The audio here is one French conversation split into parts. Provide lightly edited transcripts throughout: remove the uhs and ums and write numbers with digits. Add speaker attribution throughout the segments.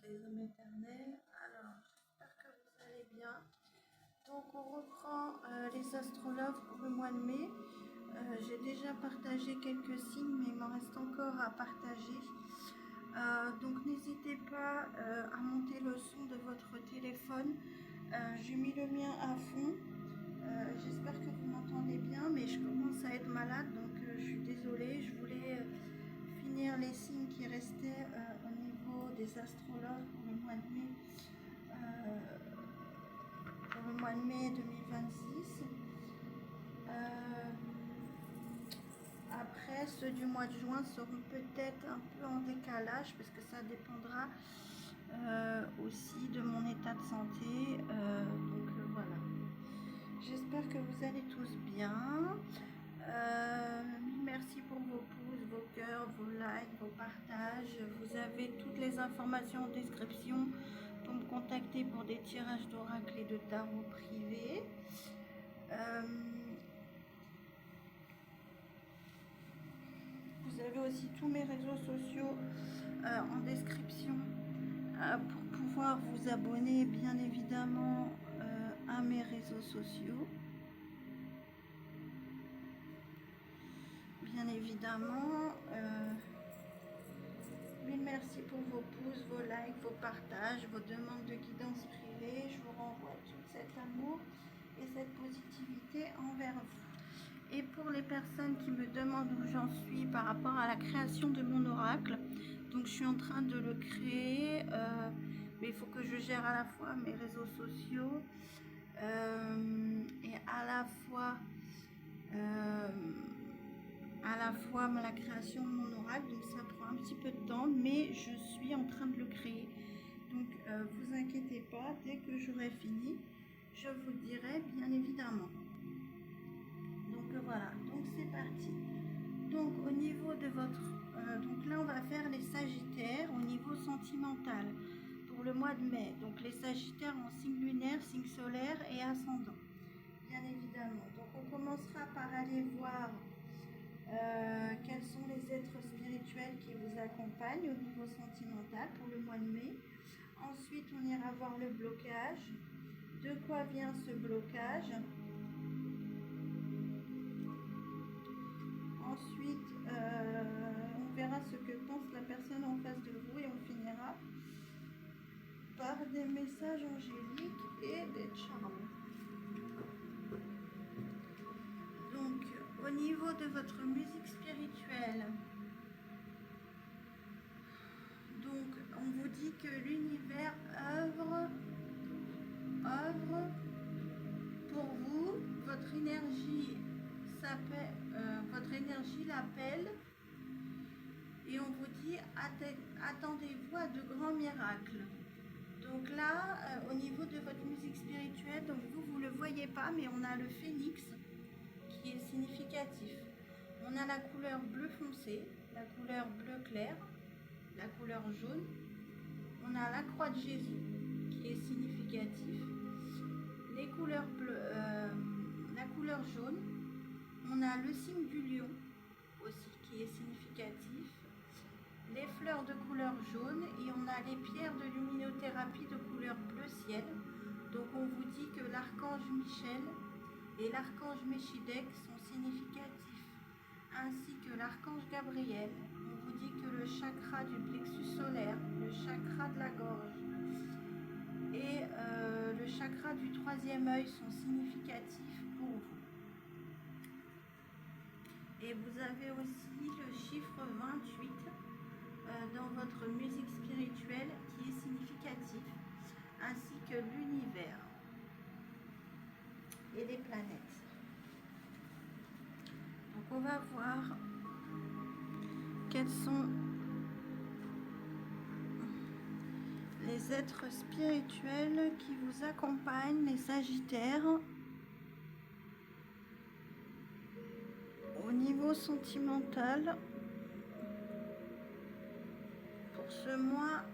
Speaker 1: les hommes éternels. Alors, j'espère que vous allez bien. Donc, on reprend les astrologues pour le mois de mai. J'ai déjà partagé quelques signes, mais il m'en reste encore à partager. Donc, n'hésitez pas à monter le son de votre téléphone. J'ai mis le mien à fond. J'espère que vous m'entendez bien, mais je commence à être malade, donc je suis désolée. Je voulais finir les signes qui restaient au niveau des astrologues pour le mois de mai, 2026. Après, ceux du mois de juin seront peut-être un peu en décalage parce que ça dépendra aussi de mon état de santé. Donc voilà. J'espère que vous allez tous bien. Merci pour vos pouces, vos cœurs, vos likes, vos partages. Vous avez toutes les informations en description pour me contacter pour des tirages d'oracle et de tarot privés. Vous avez aussi tous mes réseaux sociaux en description pour pouvoir vous abonner bien évidemment à mes réseaux sociaux. Bien évidemment, mille merci pour vos pouces, vos likes, vos partages, vos demandes de guidance privée. Je vous renvoie tout cet amour et cette positivité envers vous. Et pour les personnes qui me demandent où j'en suis par rapport à la création de mon oracle, donc je suis en train de le créer, mais il faut que je gère à la fois mes réseaux sociaux et à la fois la création de mon oracle. Donc ça prend un petit peu de temps, mais je suis en train de le créer. Donc vous inquiétez pas, dès que j'aurai fini, je vous le dirai bien évidemment. Donc voilà, donc c'est parti. Donc au niveau de votre... donc là on va faire les sagittaires au niveau sentimental pour le mois de mai. Donc les sagittaires en signe lunaire, signe solaire et ascendant, bien évidemment. Donc on commencera par aller voir quels sont les êtres spirituels qui vous accompagnent au niveau sentimental pour le mois de mai. Ensuite on ira voir le blocage. De quoi vient ce blocage? Ensuite, on verra ce que pense la personne en face de vous et on finira par des messages angéliques et des charmes. Donc, au niveau de votre musique spirituelle, donc on vous dit que l'univers œuvre pour vous, votre énergie l'appelle. Et on vous dit, attendez-vous à de grands miracles. Donc là, au niveau de votre musique spirituelle, donc vous ne le voyez pas, mais on a le phénix qui est significatif. On a la couleur bleu foncé, la couleur bleu clair, la couleur jaune. On a la croix de Jésus qui est significatif. Les couleurs bleues, la couleur jaune. On a le signe du lion aussi qui est significatif. Les fleurs de couleur jaune et on a les pierres de luminothérapie de couleur bleu ciel. Donc on vous dit que l'archange Michel et l'archange Méchidec sont significatifs, ainsi que l'archange Gabriel. On vous dit que le chakra du plexus solaire, le chakra de la gorge et le chakra du troisième œil sont significatifs pour vous. Et vous avez aussi le chiffre 28 dans votre musique spirituelle qui est significatif, ainsi que l'univers et les planètes. Donc on va voir quels sont les êtres spirituels qui vous accompagnent, les sagittaires, au niveau sentimental pour ce mois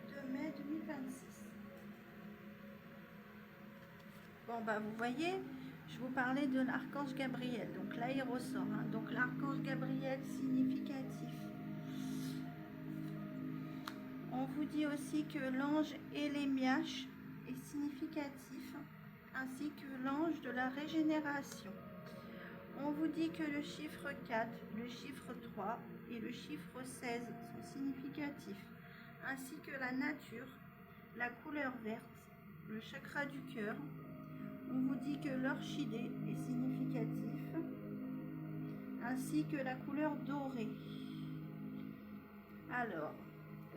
Speaker 1: de mai 2026. Bon bah vous voyez, je vous parlais de l'archange Gabriel, donc là il ressort, hein. Donc l'archange Gabriel significatif. On vous dit aussi que l'ange Élémiache est significatif, ainsi que l'ange de la régénération. On vous dit que le chiffre 4, le chiffre 3 et le chiffre 16 sont significatifs, ainsi que la nature, la couleur verte, le chakra du cœur. On vous dit que l'orchidée est significatif, ainsi que la couleur dorée. Alors,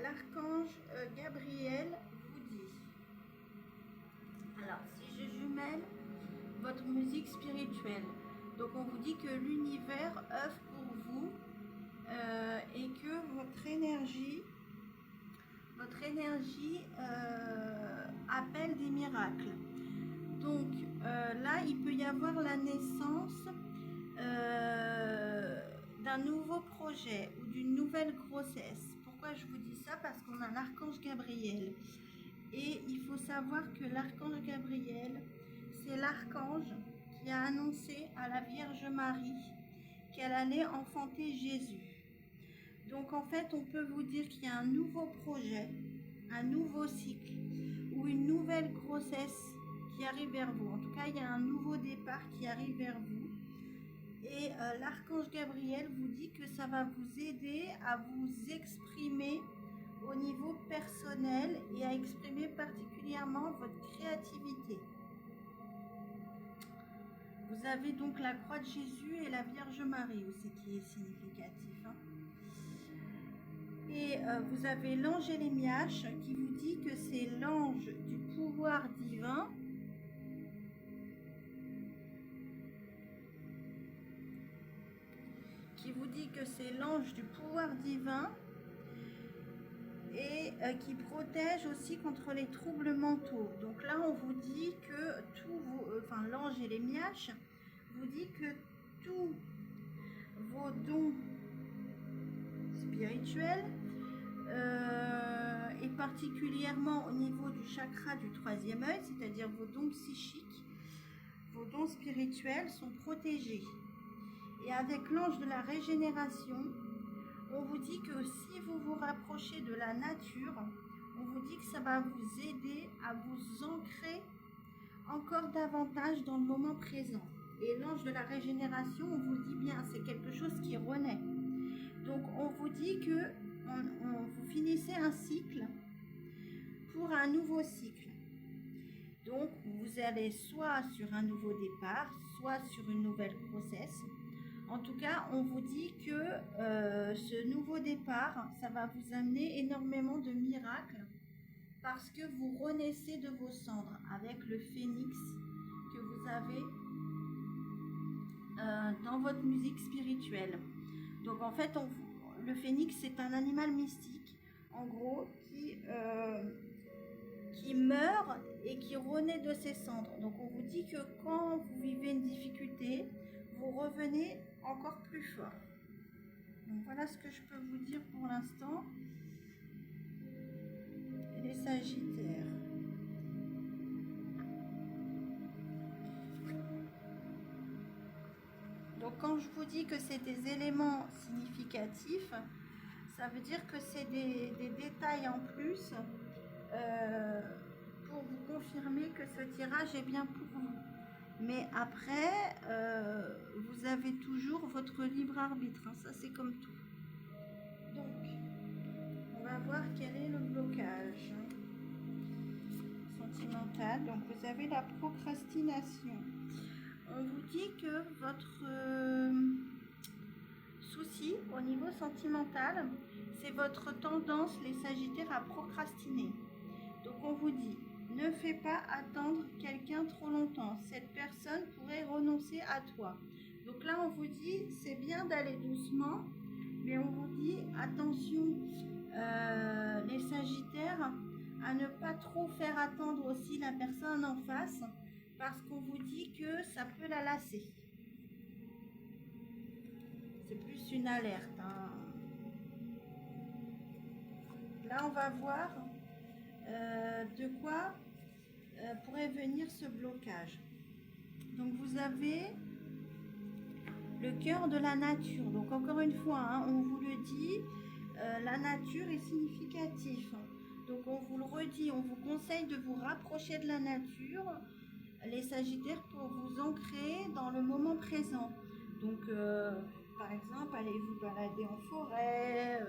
Speaker 1: l'archange Gabriel vous dit, alors si je jumelle votre musique spirituelle, donc on vous dit que l'univers œuvre pour vous et que votre énergie appelle des miracles. Donc là, il peut y avoir la naissance d'un nouveau projet ou d'une nouvelle grossesse. Pourquoi je vous dis ça? Parce qu'on a l'archange Gabriel. Et il faut savoir que l'archange Gabriel, c'est l'archange qui a annoncé à la Vierge Marie qu'elle allait enfanter Jésus. Donc en fait, on peut vous dire qu'il y a un nouveau projet, un nouveau cycle ou une nouvelle grossesse qui arrive vers vous. En tout cas, il y a un nouveau départ qui arrive vers vous. Et l'archange Gabriel vous dit que ça va vous aider à vous exprimer au niveau personnel et à exprimer particulièrement votre créativité. Vous avez donc la croix de Jésus et la Vierge Marie aussi qui est significatif. Hein. Et vous avez l'ange Élémiache qui vous dit que c'est l'ange du pouvoir divin. Qui vous dit que c'est l'ange du pouvoir divin et qui protège aussi contre les troubles mentaux. Donc là, on vous dit que l'ange Élémiache vous dit que tous vos dons spirituels et particulièrement au niveau du chakra du troisième œil, c'est-à-dire vos dons psychiques, vos dons spirituels sont protégés. Et avec l'ange de la régénération, on vous dit que si vous vous rapprochez de la nature, on vous dit que ça va vous aider à vous ancrer encore davantage dans le moment présent. Et l'ange de la régénération, on vous dit bien, c'est quelque chose qui renaît. Donc on vous dit que vous finissez un cycle pour un nouveau cycle. Donc vous allez soit sur un nouveau départ, soit sur une nouvelle grossesse. En tout cas, on vous dit que ce nouveau départ, ça va vous amener énormément de miracles parce que vous renaissez de vos cendres avec le phénix que vous avez dans votre musique spirituelle. Donc en fait, le phénix, c'est un animal mystique, en gros, qui meurt et qui renaît de ses cendres. Donc on vous dit que quand vous vivez une difficulté, vous revenez encore plus fort. Donc voilà ce que je peux vous dire pour l'instant. Les Sagittaires. Donc quand je vous dis que c'est des éléments significatifs, ça veut dire que c'est des détails en plus pour vous confirmer que ce tirage est bien pour vous. Mais après, vous avez toujours votre libre arbitre, hein, ça c'est comme tout. Donc, on va voir quel est le blocage sentimental. Donc, vous avez la procrastination. On vous dit que votre souci au niveau sentimental, c'est votre tendance, les Sagittaires, à procrastiner. Donc, on vous dit, ne fais pas attendre quelqu'un trop longtemps. Cette personne pourrait renoncer à toi. Donc là, on vous dit, c'est bien d'aller doucement, mais on vous dit, attention, les Sagittaires, à ne pas trop faire attendre aussi la personne en face, parce qu'on vous dit que ça peut la lasser. C'est plus une alerte. Hein. Là, on va voir de quoi pourrait venir ce blocage. Donc vous avez le cœur de la nature. Donc encore une fois, hein, on vous le dit, la nature est significative. Donc on vous le redit, on vous conseille de vous rapprocher de la nature, les Sagittaires, pour vous ancrer dans le moment présent. Donc par exemple, allez vous balader en forêt,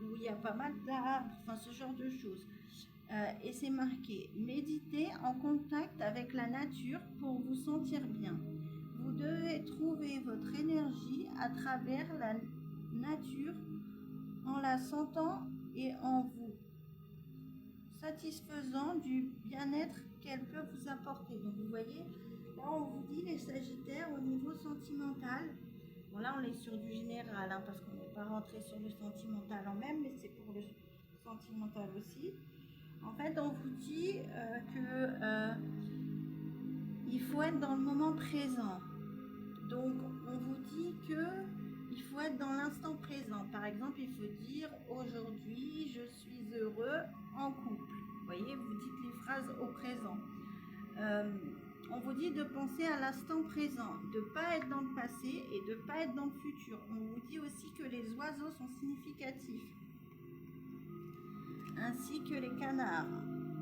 Speaker 1: où il y a pas mal d'arbres, enfin ce genre de choses. Et c'est marqué, méditez en contact avec la nature pour vous sentir bien. Vous devez trouver votre énergie à travers la nature en la sentant et en vous satisfaisant du bien-être qu'elle peut vous apporter. Donc vous voyez, là on vous dit les Sagittaires au niveau sentimental. Bon là on est sur du général, hein, parce qu'on n'est pas rentré sur le sentimental en même, mais c'est pour le sentimental aussi. En fait on vous dit il faut être dans le moment présent. Donc on vous dit que il faut être dans l'instant présent. Par exemple, il faut dire aujourd'hui je suis heureux en couple. Vous voyez, vous dites les phrases au présent. On vous dit de penser à l'instant présent, de ne pas être dans le passé et de ne pas être dans le futur. On vous dit aussi que les oiseaux sont significatifs, ainsi que les canards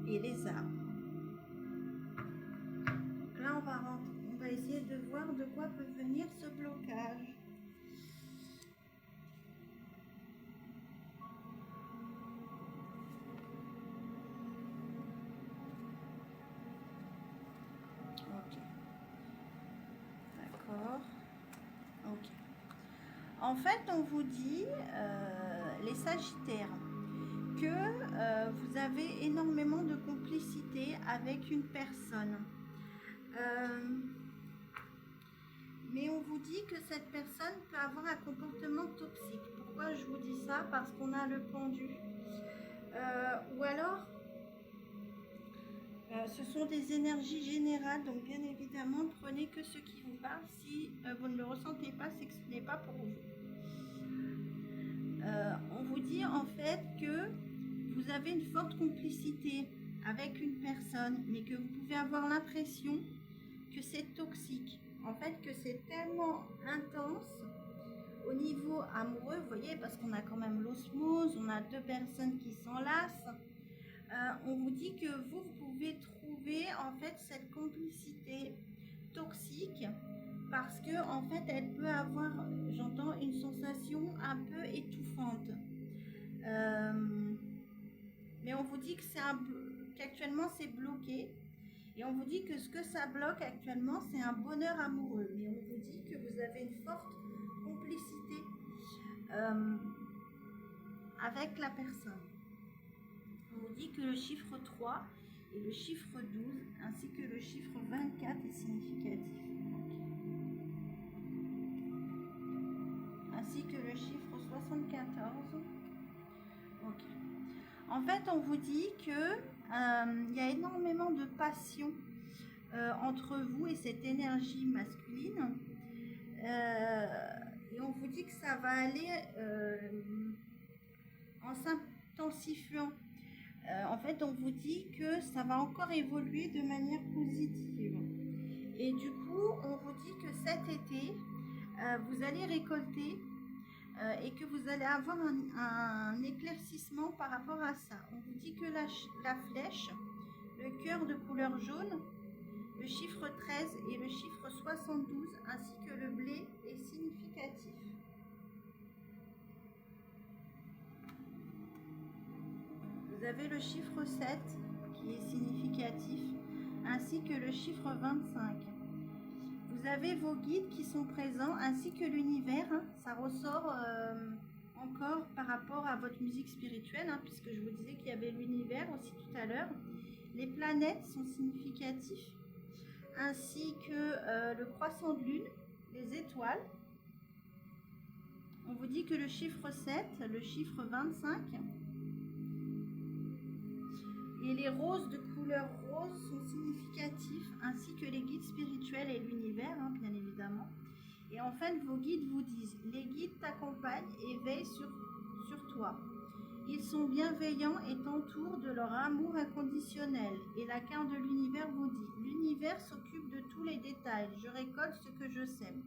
Speaker 1: et les arbres. Donc là, on va essayer de voir de quoi peut venir ce blocage. Ok. D'accord. Ok. En fait, on vous dit, les Sagittaires, que vous avez énormément de complicité avec une personne. Mais on vous dit que cette personne peut avoir un comportement toxique. Pourquoi je vous dis ça? Parce qu'on a le pendu. Ou alors, ce sont des énergies générales, donc bien évidemment, prenez que ce qui vous parle. Si vous ne le ressentez pas, c'est que ce n'est pas pour vous. On vous dit en fait que vous avez une forte complicité avec une personne, mais que vous pouvez avoir l'impression que c'est toxique. En fait, que c'est tellement intense au niveau amoureux, vous voyez, parce qu'on a quand même l'osmose, on a deux personnes qui s'enlacent. On vous dit que vous pouvez trouver en fait cette complicité toxique parce que en fait elle peut avoir, j'entends, une sensation un peu étouffante. Mais on vous dit que qu'actuellement c'est bloqué. Et on vous dit que ce que ça bloque actuellement, c'est un bonheur amoureux. Mais on vous dit que vous avez une forte complicité avec la personne. On vous dit que le chiffre 3 et le chiffre 12, ainsi que le chiffre 24 est significatif. Ainsi que le chiffre 74. Ok. En fait, on vous dit que y a énormément de passion entre vous et cette énergie masculine. Et on vous dit que ça va aller en s'intensifiant. En fait, on vous dit que ça va encore évoluer de manière positive. Et du coup, on vous dit que cet été, vous allez récolter et que vous allez avoir un éclaircissement par rapport à ça. On vous dit que la flèche, le cœur de couleur jaune, le chiffre 13 et le chiffre 72, ainsi que le blé est significatif. Vous avez le chiffre 7 qui est significatif, ainsi que le chiffre 25. Vous avez vos guides qui sont présents, ainsi que l'univers. Hein, ça ressort encore par rapport à votre musique spirituelle, hein, puisque je vous disais qu'il y avait l'univers aussi tout à l'heure. Les planètes sont significatifs, ainsi que le croissant de lune, les étoiles. On vous dit que le chiffre 7, le chiffre 25 et les roses de couleur rose sont significatifs, ainsi que les guides spirituels et l'univers, hein, bien évidemment. Et en fait, vos guides vous disent, les guides t'accompagnent et veillent sur toi. Ils sont bienveillants et t'entourent de leur amour inconditionnel. Et la carte de l'univers vous dit, l'univers s'occupe de tous les détails, je récolte ce que je sème.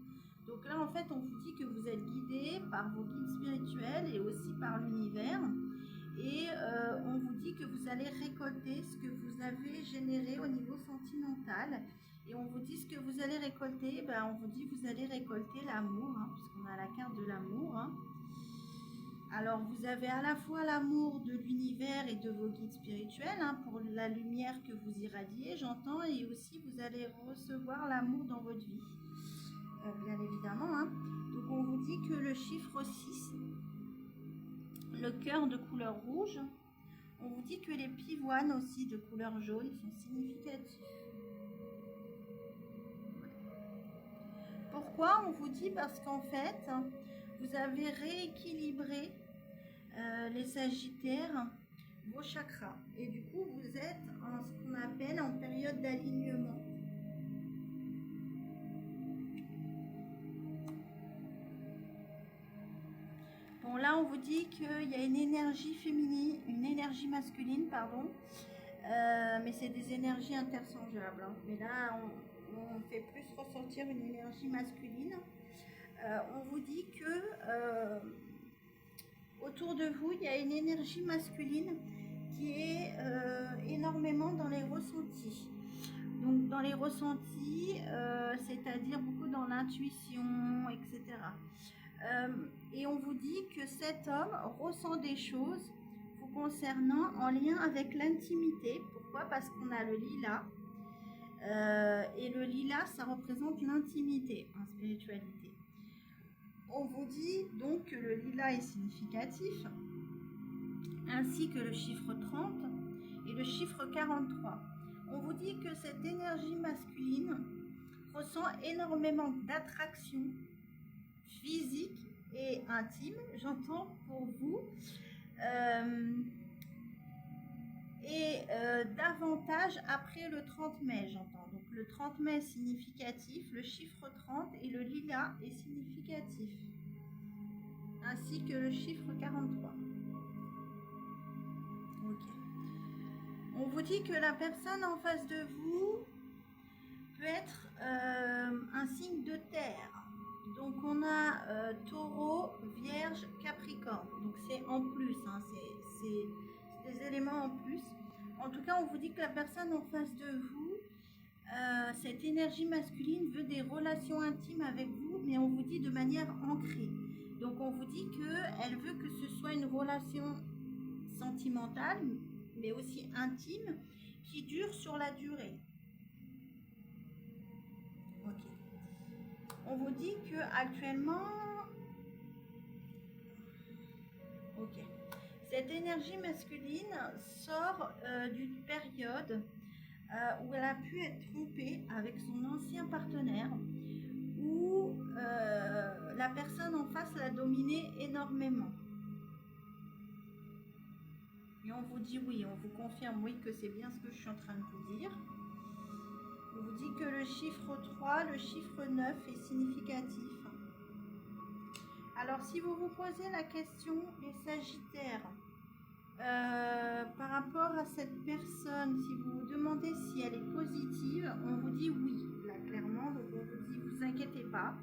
Speaker 1: Donc là, en fait, on vous dit que vous êtes guidé par vos guides spirituels et aussi par l'univers. Et on vous dit dit que vous allez récolter ce que vous avez généré au niveau sentimental. Et on vous dit ce que vous allez récolter, ben, on vous dit que vous allez récolter l'amour, hein, puisqu'on a la carte de l'amour. Hein. Alors vous avez à la fois l'amour de l'univers et de vos guides spirituels, hein, pour la lumière que vous irradiez, j'entends, et aussi vous allez recevoir l'amour dans votre vie, bien évidemment. Hein. Donc on vous dit que le chiffre 6, le cœur de couleur rouge, on vous dit que les pivoines aussi de couleur jaune sont significatifs. Pourquoi on vous dit? Parce qu'en fait, vous avez rééquilibré les sagittaires, vos chakras. Et du coup, vous êtes en ce qu'on appelle en période d'alignement. Bon, là, on vous dit qu'il y a une énergie féminine, une énergie masculine, pardon. Mais c'est des énergies interchangeables. Hein. Mais là, on fait plus ressortir une énergie masculine. On vous dit que autour de vous, il y a une énergie masculine qui est énormément dans les ressentis. Donc dans les ressentis, c'est-à-dire beaucoup dans l'intuition, etc. Et on vous dit que cet homme ressent des choses vous concernant en lien avec l'intimité. Pourquoi? Parce qu'on a le lilas. Et le lilas, ça représente l'intimité en spiritualité. On vous dit donc que le lilas est significatif, ainsi que le chiffre 30 et le chiffre 43. On vous dit que cette énergie masculine ressent énormément d'attraction physique et intime, j'entends pour vous, davantage après le 30 mai, j'entends. Donc le 30 mai est significatif, le chiffre 30 et le lilas est significatif, ainsi que le chiffre 43. Ok. On vous dit que la personne en face de vous peut être un signe de terre. Donc on a taureau, vierge, capricorne. Donc c'est en plus, hein, c'est des éléments en plus. En tout cas, on vous dit que la personne en face de vous, cette énergie masculine veut des relations intimes avec vous, mais on vous dit de manière ancrée. Donc on vous dit qu'elle veut que ce soit une relation sentimentale, mais aussi intime, qui dure sur la durée. Ok. On vous dit que actuellement, ok, cette énergie masculine sort d'une période où elle a pu être trompée avec son ancien partenaire, où la personne en face l'a dominé énormément. Et on vous dit oui, on vous confirme oui que c'est bien ce que je suis en train de vous dire. On vous dit que le chiffre 3, le chiffre 9 est significatif. Alors si vous vous posez la question, les sagittaires, par rapport à cette personne, si vous vous demandez si elle est positive, on vous dit oui, là clairement, donc on vous dit vous inquiétez pas.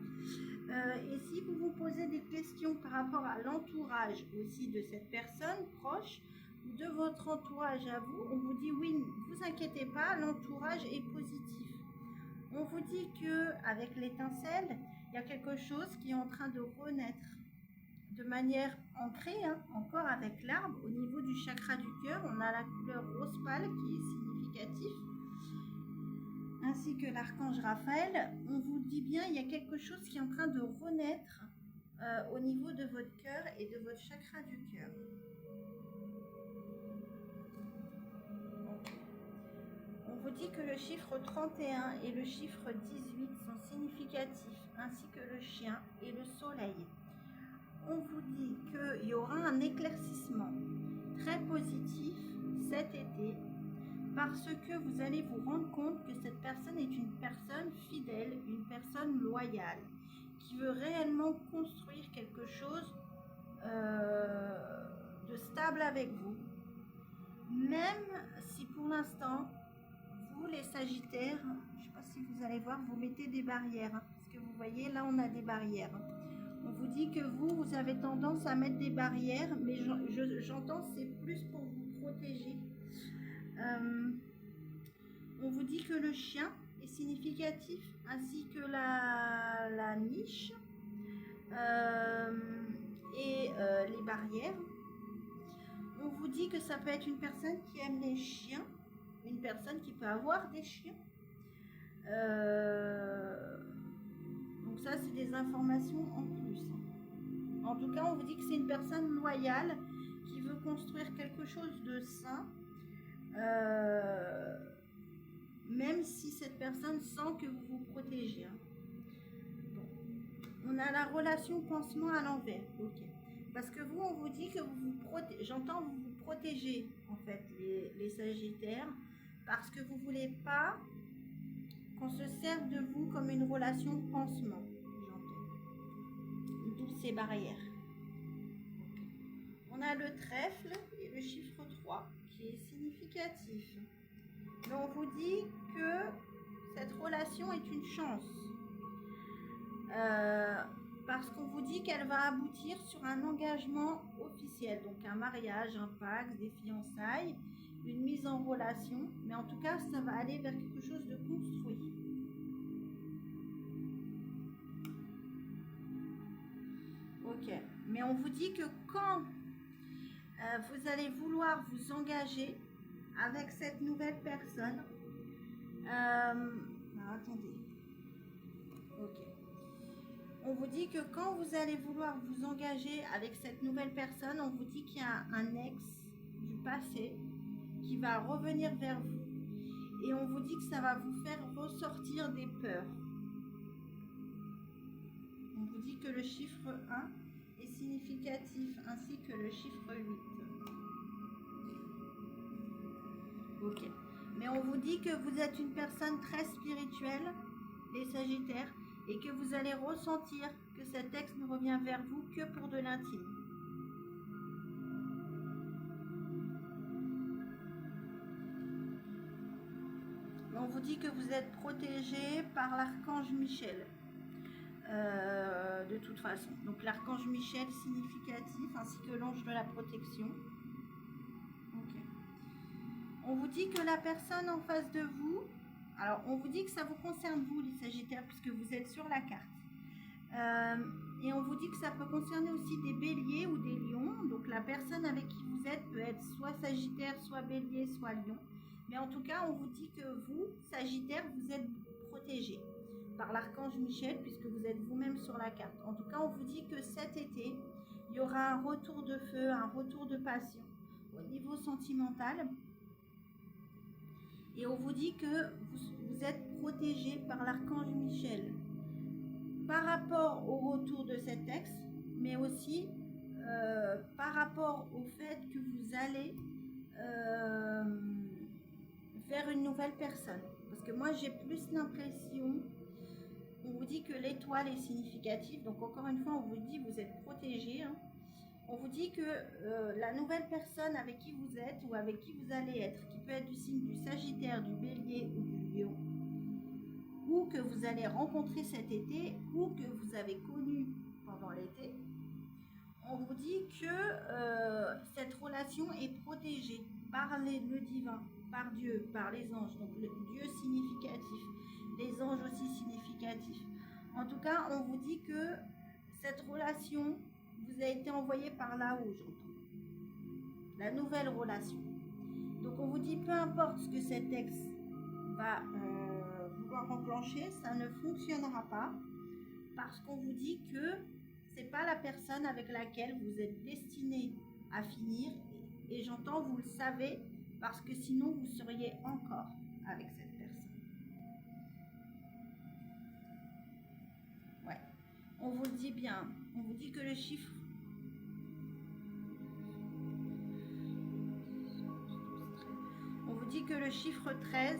Speaker 1: Et si vous vous posez des questions par rapport à l'entourage aussi de cette personne proche, ou de votre entourage à vous, on vous dit oui, ne vous inquiétez pas, l'entourage est positif. On vous dit que avec l'étincelle, il y a quelque chose qui est en train de renaître de manière ancrée, hein, encore avec l'arbre. Au niveau du chakra du cœur, on a la couleur rose pâle qui est significatif, ainsi que l'archange Raphaël. On vous dit bien, il y a quelque chose qui est en train de renaître au niveau de votre cœur et de votre chakra du cœur. On vous dit que le chiffre 31 et le chiffre 18 sont significatifs, ainsi que le chien et le soleil. On vous dit qu'il y aura un éclaircissement très positif cet été, parce que vous allez vous rendre compte que cette personne est une personne fidèle, une personne loyale, qui veut réellement construire quelque chose de stable avec vous. Même si pour l'instant, vous les sagittaires, je ne sais pas si vous allez voir, vous mettez des barrières, hein, parce que vous voyez là on a des barrières. On vous dit que vous avez tendance à mettre des barrières, mais j'entends c'est plus pour vous protéger. On vous dit que le chien est significatif, ainsi que la niche et les barrières. On vous dit que ça peut être une personne qui aime les chiens, une personne qui peut avoir des chiens. Donc ça, c'est des informations en plus. En tout cas, on vous dit que c'est une personne loyale qui veut construire quelque chose de sain, même si cette personne sent que vous vous protégez. Bon. On a la relation pansement à l'envers. Ok. Parce que vous, on vous dit que vous vous protégez. J'entends vous vous protégez, en fait, les Sagittaires, parce que vous ne voulez pas qu'on se serve de vous comme une relation de pansement. J'entends. D'où ces barrières. On a le trèfle et le chiffre 3 qui est significatif. Mais on vous dit que cette relation est une chance. Parce qu'on vous dit qu'elle va aboutir sur un engagement officiel. Donc un mariage, un pacte, des fiançailles, une mise en relation. Mais en tout cas, ça va aller vers quelque chose de construit. Ok. Mais on vous dit que quand vous allez vouloir vous engager avec cette nouvelle personne. Attendez. Ok. On vous dit que quand vous allez vouloir vous engager avec cette nouvelle personne, on vous dit qu'il y a un ex du passé qui va revenir vers vous. Et on vous dit que ça va vous faire ressortir des peurs. On vous dit que le chiffre 1 est significatif, ainsi que le chiffre 8. Ok. Mais on vous dit que vous êtes une personne très spirituelle, les Sagittaires, et que vous allez ressentir que cet ex ne revient vers vous que pour de l'intime. On vous dit que vous êtes protégé par l'archange Michel. De toute façon. Donc l'archange Michel significatif, ainsi que l'ange de la protection. Ok. On vous dit que la personne en face de vous, alors on vous dit que ça vous concerne vous les Sagittaires, puisque vous êtes sur la carte. Et on vous dit que ça peut concerner aussi des béliers ou des lions. Donc la personne avec qui vous êtes peut être soit Sagittaire, soit bélier, soit lion. Mais en tout cas, on vous dit que vous, Sagittaire, vous êtes protégé par l'archange Michel, puisque vous êtes vous-même sur la carte. En tout cas, on vous dit que cet été, il y aura un retour de feu, un retour de passion au niveau sentimental. Et on vous dit que vous êtes protégé par l'archange Michel par rapport au retour de cet ex, mais aussi par rapport au fait que vous allez vers une nouvelle personne. Parce que moi, j'ai plus l'impression, on vous dit que l'étoile est significative, donc encore une fois, on vous dit vous êtes protégé. Hein. On vous dit que la nouvelle personne avec qui vous êtes ou avec qui vous allez être, qui peut être du signe du Sagittaire, du Bélier ou du Lion, ou que vous allez rencontrer cet été, ou que vous avez connu pendant l'été, on vous dit que cette relation est protégée par le divin, par Dieu, par les anges. Donc le Dieu significatif, les anges aussi significatifs. En tout cas, on vous dit que cette relation vous a été envoyée par là-haut, j'entends. La nouvelle relation. Donc on vous dit, peu importe ce que cet ex va vouloir enclencher, ça ne fonctionnera pas, parce qu'on vous dit que c'est pas la personne avec laquelle vous êtes destiné à finir, et j'entends vous le savez, parce que sinon vous seriez encore avec cette personne. Ouais, on vous le dit bien, on vous dit que le chiffre on vous dit que le chiffre 13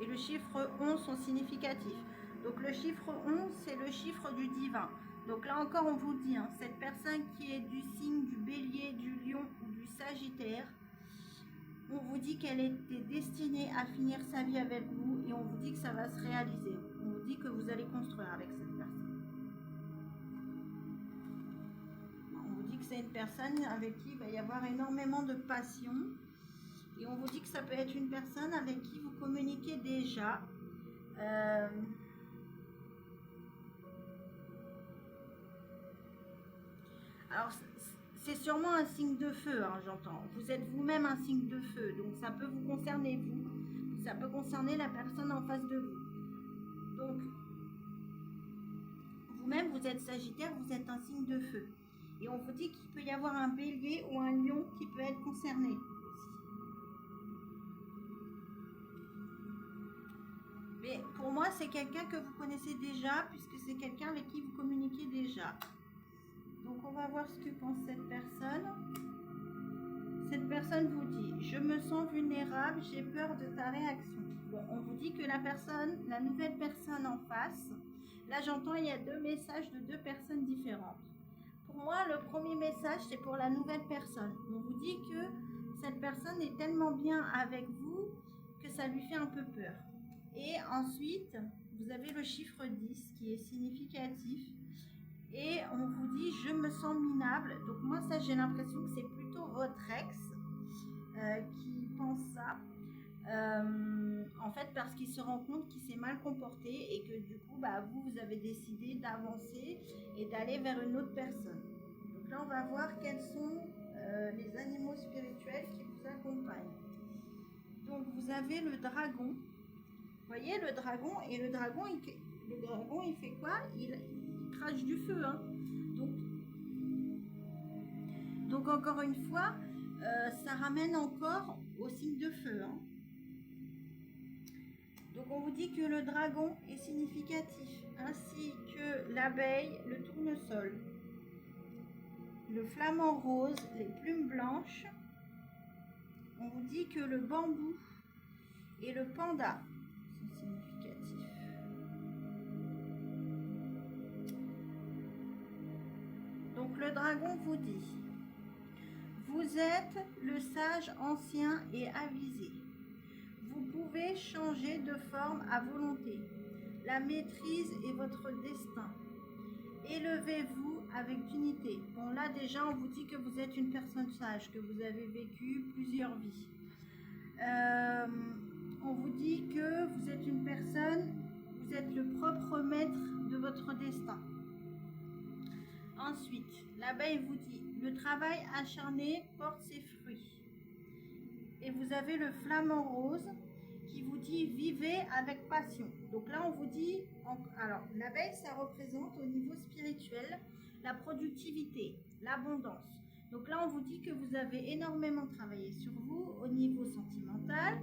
Speaker 1: et le chiffre 11 sont significatifs. Donc le chiffre 11, c'est le chiffre du divin. Donc là encore, on vous dit, hein, cette personne qui est du signe du Bélier, du Lion ou du Sagittaire, On vous dit qu'elle était destinée à finir sa vie avec vous et on vous dit que ça va se réaliser. On vous dit que vous allez construire avec cette personne. On vous dit que c'est une personne avec qui il va y avoir énormément de passion. Et on vous dit que ça peut être une personne avec qui vous communiquez déjà. Alors, c'est sûrement un signe de feu, hein, j'entends. Vous êtes vous-même un signe de feu, donc ça peut vous concerner vous, ça peut concerner la personne en face de vous. Donc, vous-même, vous êtes Sagittaire, vous êtes un signe de feu. Et on vous dit qu'il peut y avoir un bélier ou un lion qui peut être concerné aussi. Mais pour moi, c'est quelqu'un que vous connaissez déjà, puisque c'est quelqu'un avec qui vous communiquez déjà. Donc on va voir ce que pense cette personne. Cette personne vous dit, je me sens vulnérable, j'ai peur de ta réaction. Bon, on vous dit que la personne, la nouvelle personne en face, là j'entends il y a deux messages de deux personnes différentes. Pour moi, le premier message, c'est pour la nouvelle personne. On vous dit que cette personne est tellement bien avec vous que ça lui fait un peu peur. Et ensuite, vous avez le chiffre 10 qui est significatif. Et on vous dit, je me sens minable. Donc moi, ça, j'ai l'impression que c'est plutôt votre ex qui pense ça. En fait, parce qu'il se rend compte qu'il s'est mal comporté et que du coup, bah, vous avez décidé d'avancer et d'aller vers une autre personne. Donc là, on va voir quels sont les animaux spirituels qui vous accompagnent. Donc vous avez le dragon. Vous voyez le dragon, et le dragon, il fait quoi? Il crache du feu. Hein. Donc encore une fois, ça ramène encore au signe de feu. Hein. Donc on vous dit que le dragon est significatif, ainsi que l'abeille, le tournesol, le flamant rose, les plumes blanches. On vous dit que le bambou et le panda sont significatifs. Donc le dragon vous dit, vous êtes le sage ancien et avisé. Vous pouvez changer de forme à volonté. La maîtrise est votre destin. Élevez-vous avec dignité. Bon, là déjà, on vous dit que vous êtes une personne sage, que vous avez vécu plusieurs vies. On vous dit que vous êtes une personne, vous êtes le propre maître de votre destin. Ensuite, l'abeille vous dit, le travail acharné porte ses fruits. Et vous avez le flamant rose qui vous dit, vivez avec passion. Donc là, on vous dit, alors l'abeille, ça représente au niveau spirituel la productivité, l'abondance. Donc là, on vous dit que vous avez énormément travaillé sur vous au niveau sentimental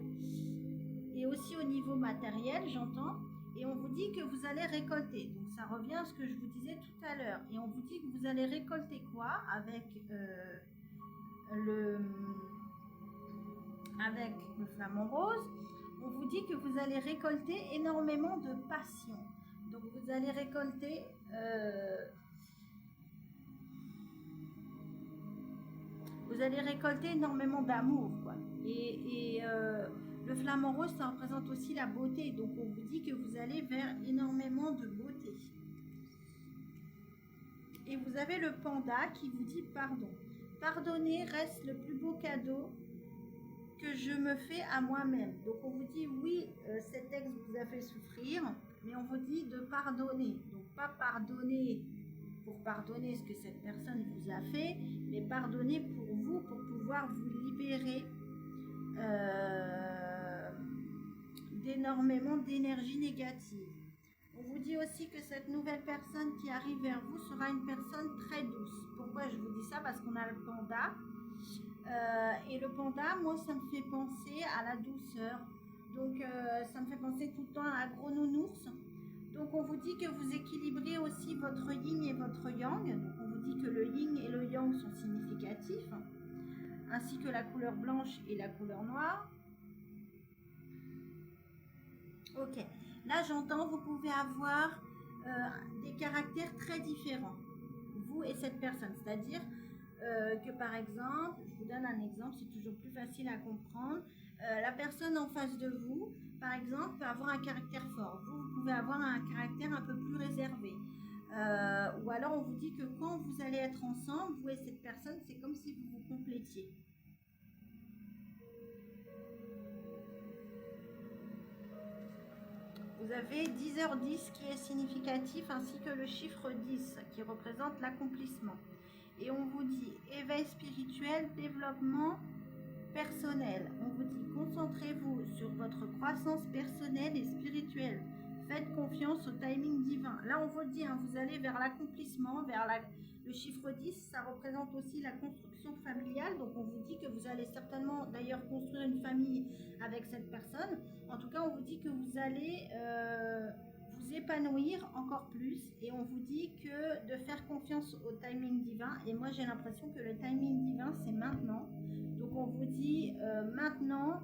Speaker 1: et aussi au niveau matériel, j'entends. Et on vous dit que vous allez récolter. Donc ça revient à ce que je vous disais tout à l'heure. Et on vous dit que vous allez récolter quoi avec le flamant rose. On vous dit que vous allez récolter énormément de passion. Donc vous allez récolter énormément d'amour, quoi. Et le flamant rose, ça représente aussi la beauté. Donc on vous dit que vous allez vers énormément de beauté. Et vous avez le panda qui vous dit pardon. Pardonner reste le plus beau cadeau que je me fais à moi-même. Donc on vous dit oui, cet ex vous a fait souffrir, mais on vous dit de pardonner. Donc pas pardonner pour pardonner ce que cette personne vous a fait, mais pardonner pour vous, pour pouvoir vous libérer d'énormément d'énergie négative. On vous dit aussi que cette nouvelle personne qui arrive vers vous sera une personne très douce. Pourquoi je vous dis ça? Parce qu'on a le panda. Et le panda, moi, ça me fait penser à la douceur. Donc, ça me fait penser tout le temps à un gros nounours. Donc, on vous dit que vous équilibrez aussi votre yin et votre yang. Donc, on vous dit que le yin et le yang sont significatifs, ainsi que la couleur blanche et la couleur noire. Ok, là j'entends, vous pouvez avoir des caractères très différents, vous et cette personne, c'est-à-dire que par exemple, je vous donne un exemple, c'est toujours plus facile à comprendre. La personne en face de vous, par exemple, peut avoir un caractère fort. Vous pouvez avoir un caractère un peu plus réservé. Ou alors on vous dit que quand vous allez être ensemble, vous et cette personne, c'est comme si vous vous complétiez. Vous avez 10h10 qui est significatif, ainsi que le chiffre 10 qui représente l'accomplissement. Et on vous dit éveil spirituel, développement personnel. On vous dit concentrez-vous sur votre croissance personnelle et spirituelle. Faites confiance au timing divin. Là, on vous le dit, hein, vous allez vers l'accomplissement, le chiffre 10, ça représente aussi la construction familiale. Donc, on vous dit que vous allez certainement, d'ailleurs, construire une famille avec cette personne. En tout cas, on vous dit que vous allez vous épanouir encore plus. Et on vous dit que de faire confiance au timing divin. Et moi, j'ai l'impression que le timing divin, c'est maintenant. Donc, on vous dit maintenant,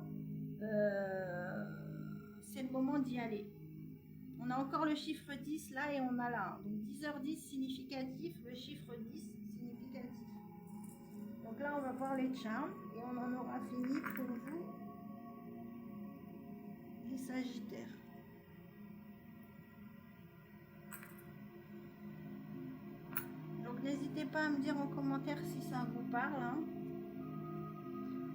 Speaker 1: c'est le moment d'y aller. On a encore le chiffre 10 là et on a là. Donc 10h10 significatif, le chiffre 10 significatif. Donc là, on va voir les charmes et on en aura fini pour vous, les Sagittaires. Donc n'hésitez pas à me dire en commentaire si ça vous parle. Hein.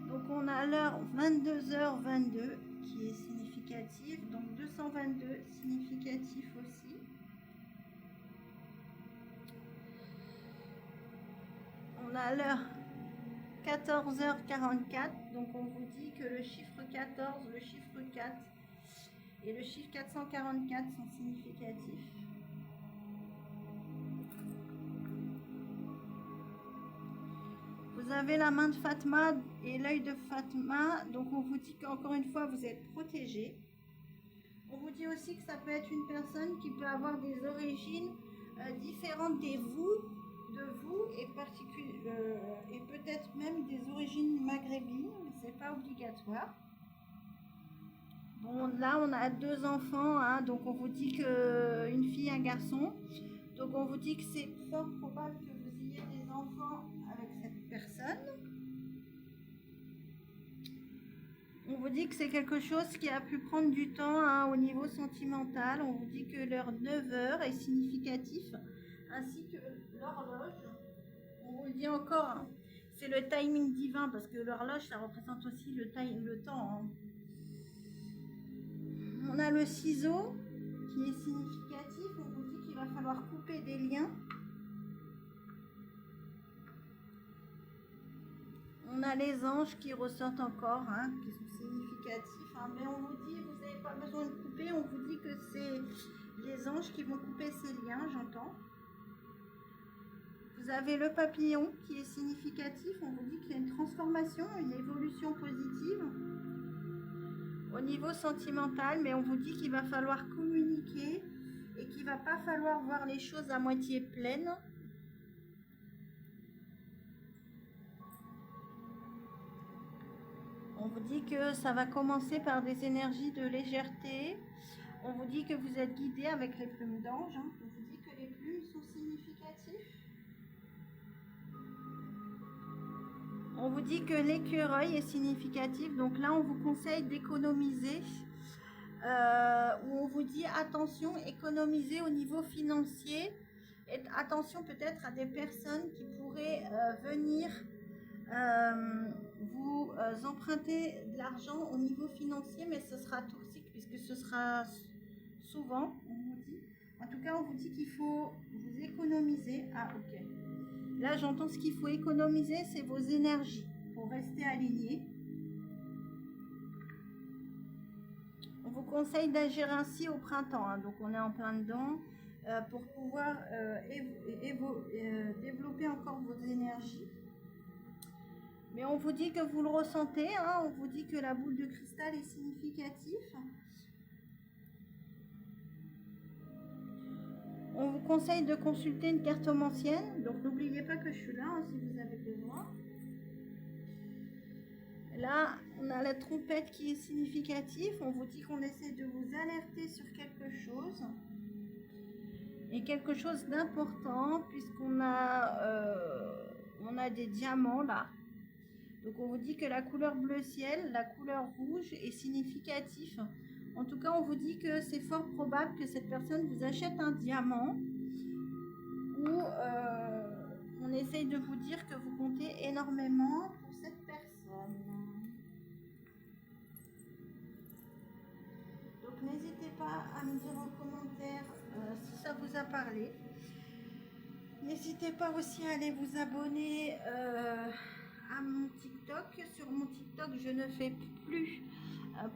Speaker 1: Donc on a l'heure 22h22 qui est significative. Donc 222 significatif aussi. On a l'heure 14h44, donc on vous dit que le chiffre 14, le chiffre 4 et le chiffre 444 sont significatifs. Vous avez la main de Fatma et l'œil de Fatma, donc on vous dit qu'encore une fois vous êtes protégé. On vous dit aussi que ça peut être une personne qui peut avoir des origines différentes de vous et peut-être même des origines maghrébines, mais c'est pas obligatoire. Bon, là on a 2 enfants, hein, donc on vous dit que une fille, un garçon. Donc on vous dit que c'est fort probable que vous ayez des enfants avec cette personne. On vous dit que c'est quelque chose qui a pu prendre du temps, hein, au niveau sentimental. On vous dit que l'heure 9h est significatif, ainsi que l'horloge. On vous le dit encore, hein, c'est le timing divin, parce que l'horloge, ça représente aussi le temps. Hein. On a le ciseau qui est significatif. On vous dit qu'il va falloir couper des liens. On a les anges qui ressortent encore, hein, qui sont significatifs. Hein, mais on vous dit, vous n'avez pas besoin de couper. On vous dit que c'est les anges qui vont couper ces liens, j'entends. Vous avez le papillon qui est significatif. On vous dit qu'il y a une transformation, une évolution positive au niveau sentimental. Mais on vous dit qu'il va falloir communiquer et qu'il ne va pas falloir voir les choses à moitié pleines. On vous dit que ça va commencer par des énergies de légèreté. On vous dit que vous êtes guidé avec les plumes d'ange. Hein. On vous dit que les plumes sont significatives. On vous dit que l'écureuil est significatif. Donc là, on vous conseille d'économiser. On vous dit attention, économiser au niveau financier. Et attention peut-être à des personnes qui pourraient venir vous emprunter de l'argent au niveau financier, mais ce sera toxique puisque ce sera souvent, on vous dit. En tout cas, on vous dit qu'il faut vous économiser. Ah, ok. Là, j'entends ce qu'il faut économiser, c'est vos énergies pour rester aligné. On vous conseille d'agir ainsi au printemps, hein, donc on est en plein dedans, pour pouvoir développer encore vos énergies. Mais on vous dit que vous le ressentez, hein, on vous dit que la boule de cristal est significative. On vous conseille de consulter une cartomancienne, donc n'oubliez pas que je suis là, hein, si vous avez besoin. Là, on a la trompette qui est significative. On vous dit qu'on essaie de vous alerter sur quelque chose. Et quelque chose d'important, puisqu'on a on a des diamants là. Donc on vous dit que la couleur bleu ciel, la couleur rouge est significatif. En tout cas, on vous dit que c'est fort probable que cette personne vous achète un diamant ou on essaye de vous dire que vous comptez énormément pour cette personne. Donc n'hésitez pas à me dire en commentaire si ça vous a parlé. N'hésitez pas aussi à aller vous abonner à mon TikTok. Sur mon TikTok, je ne fais plus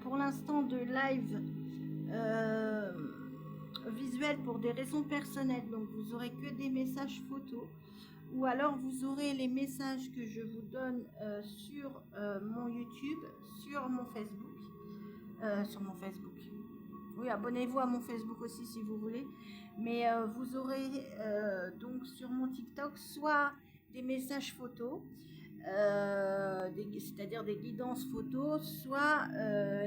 Speaker 1: pour l'instant de live visuel pour des raisons personnelles. Donc vous aurez que des messages photos. Ou alors vous aurez les messages que je vous donne sur mon YouTube, sur mon Facebook. Oui, abonnez-vous à mon Facebook aussi si vous voulez. Mais vous aurez donc sur mon TikTok soit des messages photos, c'est-à-dire des guidances photos, soit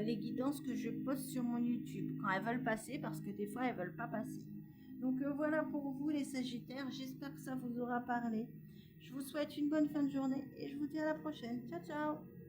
Speaker 1: les guidances que je poste sur mon YouTube quand elles veulent passer, parce que des fois elles veulent pas passer. Donc voilà pour vous les Sagittaires, j'espère que ça vous aura parlé. Je vous souhaite une bonne fin de journée et je vous dis à la prochaine. Ciao ciao.